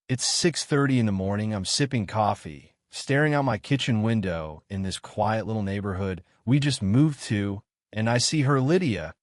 It's 6:30 in the morning. I'm sipping coffee, staring out my kitchen window in this quiet little neighborhood we just moved to, and I see her Lydia,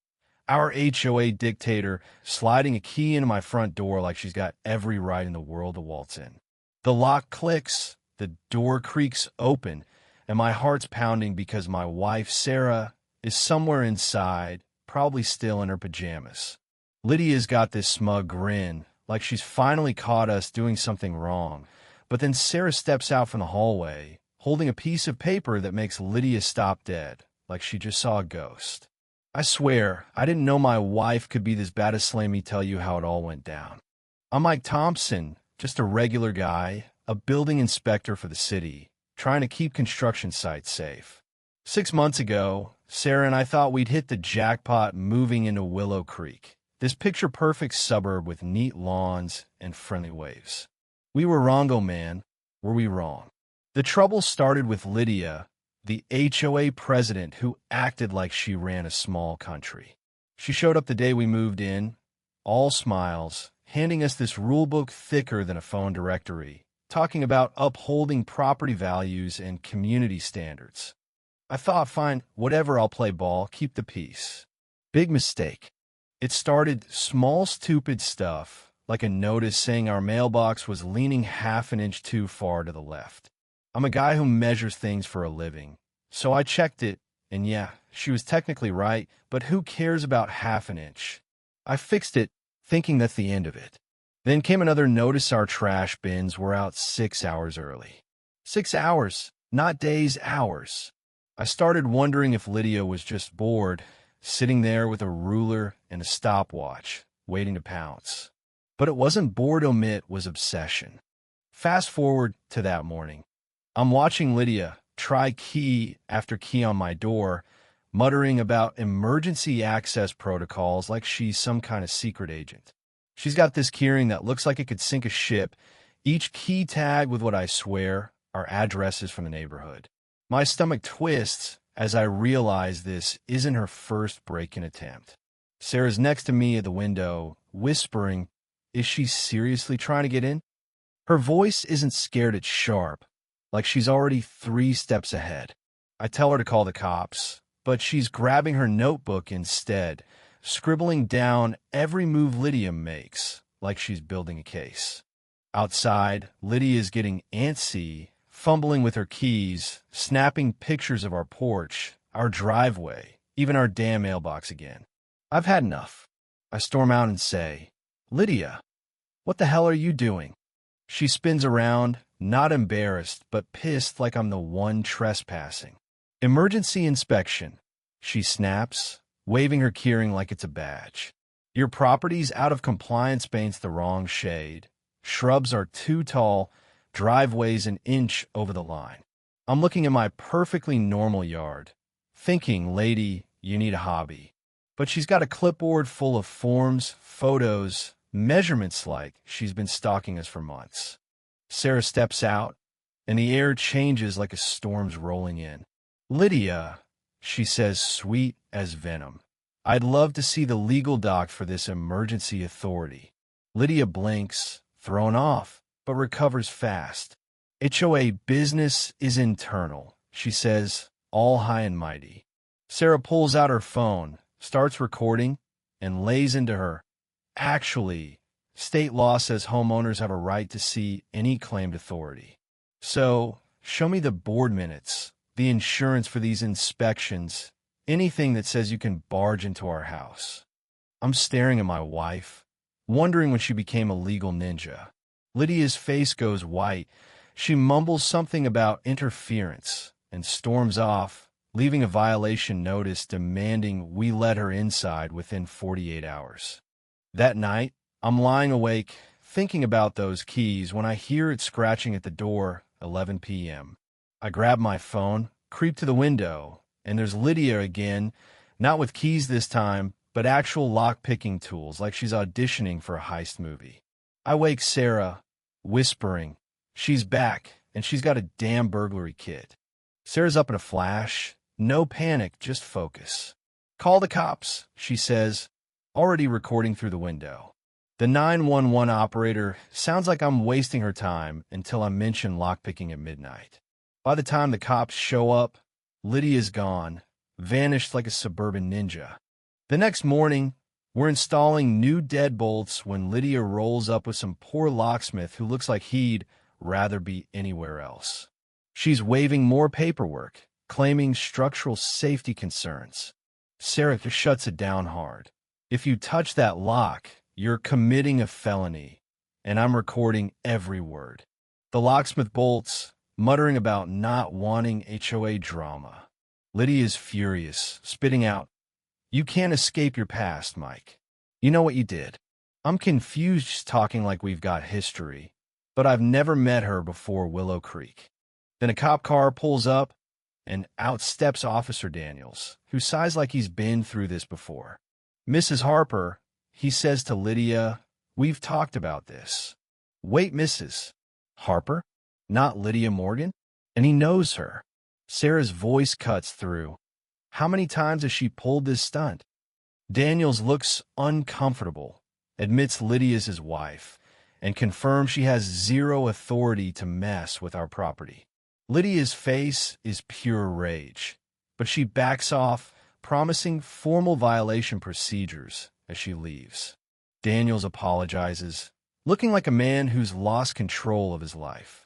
our HOA dictator, sliding a key into my front door like she's got every right in the world to waltz in. The lock clicks, the door creaks open, and my heart's pounding because my wife, Sarah, is somewhere inside, probably still in her pajamas. Lydia's got this smug grin, like she's finally caught us doing something wrong. But then Sarah steps out from the hallway, holding a piece of paper that makes Lydia stop dead, like she just saw a ghost. I swear, I didn't know my wife could be this bad. Let me tell you how it all went down. I'm Mike Thompson, just a regular guy, a building inspector for the city, trying to keep construction sites safe. 6 months ago, Sarah and I thought we'd hit the jackpot moving into Willow Creek, this picture-perfect suburb with neat lawns and friendly waves. We were wrong, oh man, were we wrong? The trouble started with Lydia, the HOA president who acted like she ran a small country. She showed up the day we moved in, all smiles, handing us this rulebook thicker than a phone directory, talking about upholding property values and community standards. I thought, fine, whatever, I'll play ball, keep the peace. Big mistake. It started small, stupid stuff, like a notice saying our mailbox was leaning half an inch too far to the left. I'm a guy who measures things for a living, so I checked it, and yeah, she was technically right, but who cares about half an inch? I fixed it, thinking that's the end of it. Then came another notice our trash bins were out 6 hours early. 6 hours, not days, hours. I started wondering if Lydia was just bored, sitting there with a ruler and a stopwatch, waiting to pounce. But it wasn't boredom, it was obsession. Fast forward to that morning. I'm watching Lydia try key after key on my door, muttering about emergency access protocols like she's some kind of secret agent. She's got this keyring that looks like it could sink a ship, each key tag with what I swear are addresses from the neighborhood. My stomach twists as I realize this isn't her first break-in attempt. Sarah's next to me at the window, whispering, is she seriously trying to get in? Her voice isn't scared, it's sharp, like she's already 3 steps ahead. I tell her to call the cops, but she's grabbing her notebook instead, scribbling down every move Lydia makes, like she's building a case. Outside, Lydia is getting antsy, fumbling with her keys, snapping pictures of our porch, our driveway, even our damn mailbox again. I've had enough. I storm out and say, Lydia, what the hell are you doing? She spins around, not embarrassed, but pissed like I'm the one trespassing. Emergency inspection, she snaps, waving her keyring like it's a badge. Your property's out of compliance, paints the wrong shade. Shrubs are too tall, driveway's an inch over the line. I'm looking at my perfectly normal yard, thinking, lady, you need a hobby. But she's got a clipboard full of forms, photos, measurements like she's been stalking us for months. Sarah steps out, and the air changes like a storm's rolling in. Lydia, she says, sweet as venom. I'd love to see the legal doc for this emergency authority. Lydia blinks, thrown off, but recovers fast. HOA business is internal, she says, all high and mighty. Sarah pulls out her phone, starts recording, and lays into her. Actually, state law says homeowners have a right to see any claimed authority. So, show me the board minutes, the insurance for these inspections, anything that says you can barge into our house. I'm staring at my wife, wondering when she became a legal ninja. Lydia's face goes white. She mumbles something about interference and storms off, leaving a violation notice demanding we let her inside within 48 hours. That night, I'm lying awake, thinking about those keys when I hear it scratching at the door, 11 p.m. I grab my phone, creep to the window, and there's Lydia again, not with keys this time, but actual lock-picking tools like she's auditioning for a heist movie. I wake Sarah, whispering, she's back, and she's got a damn burglary kit. Sarah's up in a flash. No panic, just focus. Call the cops, she says, already recording through the window. The 911 operator sounds like I'm wasting her time until I mention lockpicking at midnight. By the time the cops show up, Lydia's gone, vanished like a suburban ninja. The next morning, we're installing new deadbolts when Lydia rolls up with some poor locksmith who looks like he'd rather be anywhere else. She's waving more paperwork, claiming structural safety concerns. Sarah shuts it down hard. If you touch that lock, you're committing a felony, and I'm recording every word. The locksmith bolts, muttering about not wanting HOA drama. Lydia is furious, spitting out, "You can't escape your past, Mike. You know what you did." I'm confused, she's talking like we've got history, but I've never met her before Willow Creek. Then a cop car pulls up, and out steps Officer Daniels, who sighs like he's been through this before. "Mrs. Harper," he says to Lydia, "we've talked about this." "Wait, Mrs. Harper? Not Lydia Morgan?" And he knows her. Sarah's voice cuts through. How many times has she pulled this stunt? Daniels looks uncomfortable, admits Lydia's his wife, and confirms she has zero authority to mess with our property. Lydia's face is pure rage, but she backs off, promising formal violation procedures as she leaves. Daniels apologizes, looking like a man who's lost control of his life.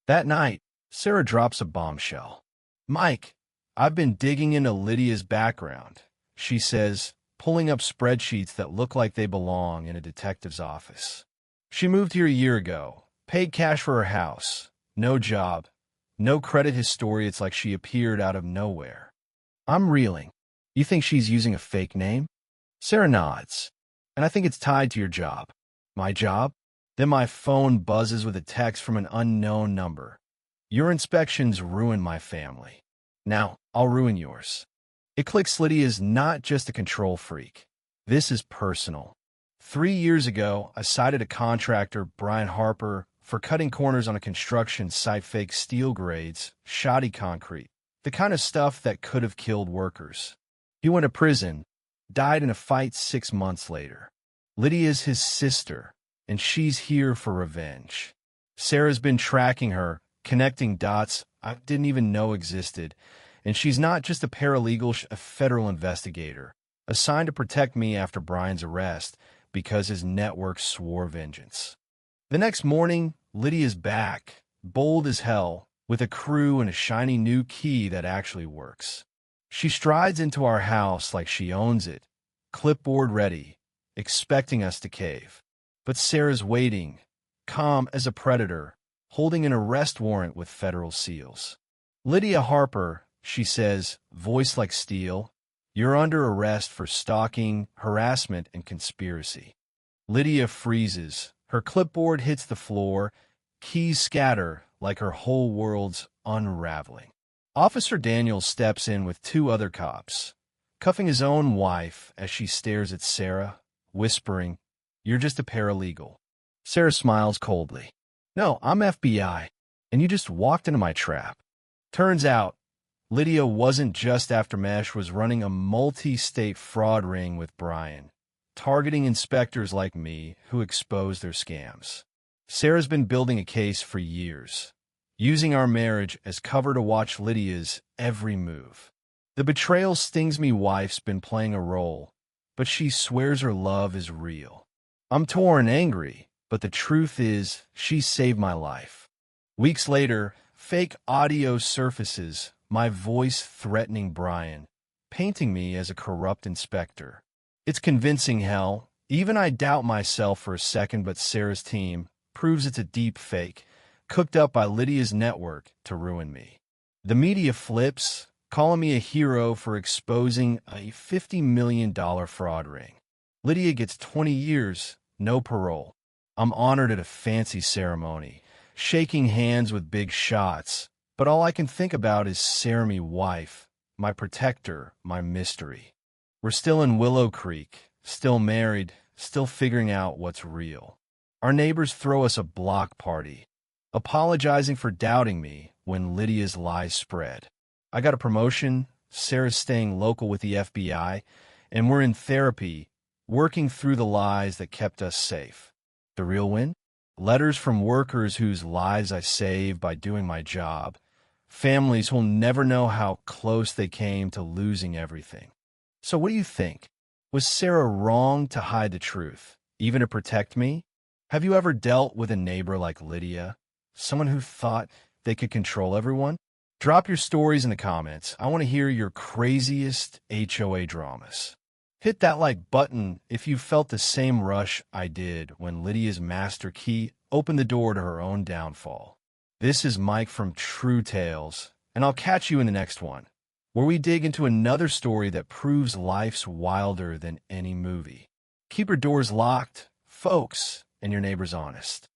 That night, Sarah drops a bombshell. "Mike, I've been digging into Lydia's background," she says, pulling up spreadsheets that look like they belong in a detective's office. "She moved here a year ago, paid cash for her house, no job, no credit history. It's like she appeared out of nowhere." I'm reeling. "You think she's using a fake name?" Sarah nods. "And I think it's tied to your job." "My job?" Then my phone buzzes with a text from an unknown number. "Your inspections ruined my family. Now, I'll ruin yours." It clicks. Lydia's not just a control freak. This is personal. 3 years ago, I cited a contractor, Brian Harper, for cutting corners on a construction site, fake steel grades, shoddy concrete, the kind of stuff that could have killed workers. He went to prison, died in a fight 6 months later. Lydia's his sister, and she's here for revenge. Sarah's been tracking her, connecting dots I didn't even know existed, and she's not just a paralegal, a federal investigator, assigned to protect me after Brian's arrest because his network swore vengeance. The next morning, Lydia's back, bold as hell, with a crew and a shiny new key that actually works. She strides into our house like she owns it, clipboard ready, expecting us to cave. But Sarah's waiting, calm as a predator, holding an arrest warrant with federal seals. "Lydia Harper," she says, voice like steel, "you're under arrest for stalking, harassment, and conspiracy." Lydia freezes. Her clipboard hits the floor, keys scatter like her whole world's unraveling. Officer Daniels steps in with 2 other cops, cuffing his own wife as she stares at Sarah, whispering, "You're just a paralegal." Sarah smiles coldly. "No, I'm FBI, and you just walked into my trap." Turns out, Lydia wasn't just after Mesh, was running a multi-state fraud ring with Brian, targeting inspectors like me who expose their scams. Sarah's been building a case for years, using our marriage as cover to watch Lydia's every move. The betrayal stings me. Wife's been playing a role, but she swears her love is real. I'm torn, angry, but the truth is she saved my life. Weeks later, fake audio surfaces, my voice threatening Brian, painting me as a corrupt inspector. It's convincing, hell. Even I doubt myself for a second, but Sarah's team proves it's a deep fake, cooked up by Lydia's network to ruin me. The media flips, calling me a hero for exposing a $50 million fraud ring. Lydia gets 20 years, no parole. I'm honored at a fancy ceremony, shaking hands with big shots, but all I can think about is Sarah, my wife, my protector, my mystery. We're still in Willow Creek, still married, still figuring out what's real. Our neighbors throw us a block party, apologizing for doubting me when Lydia's lies spread. I got a promotion, Sarah's staying local with the FBI, and we're in therapy, working through the lies that kept us safe. The real win? Letters from workers whose lives I saved by doing my job. Families who'll never know how close they came to losing everything. So what do you think? Was Sarah wrong to hide the truth, even to protect me? Have you ever dealt with a neighbor like Lydia? Someone who thought they could control everyone? Drop your stories in the comments. I want to hear your craziest HOA dramas. Hit that like button if you felt the same rush I did when Lydia's master key opened the door to her own downfall. This is Mike from True Tales, and I'll catch you in the next one, where we dig into another story that proves life's wilder than any movie. Keep your doors locked, folks, and your neighbors honest.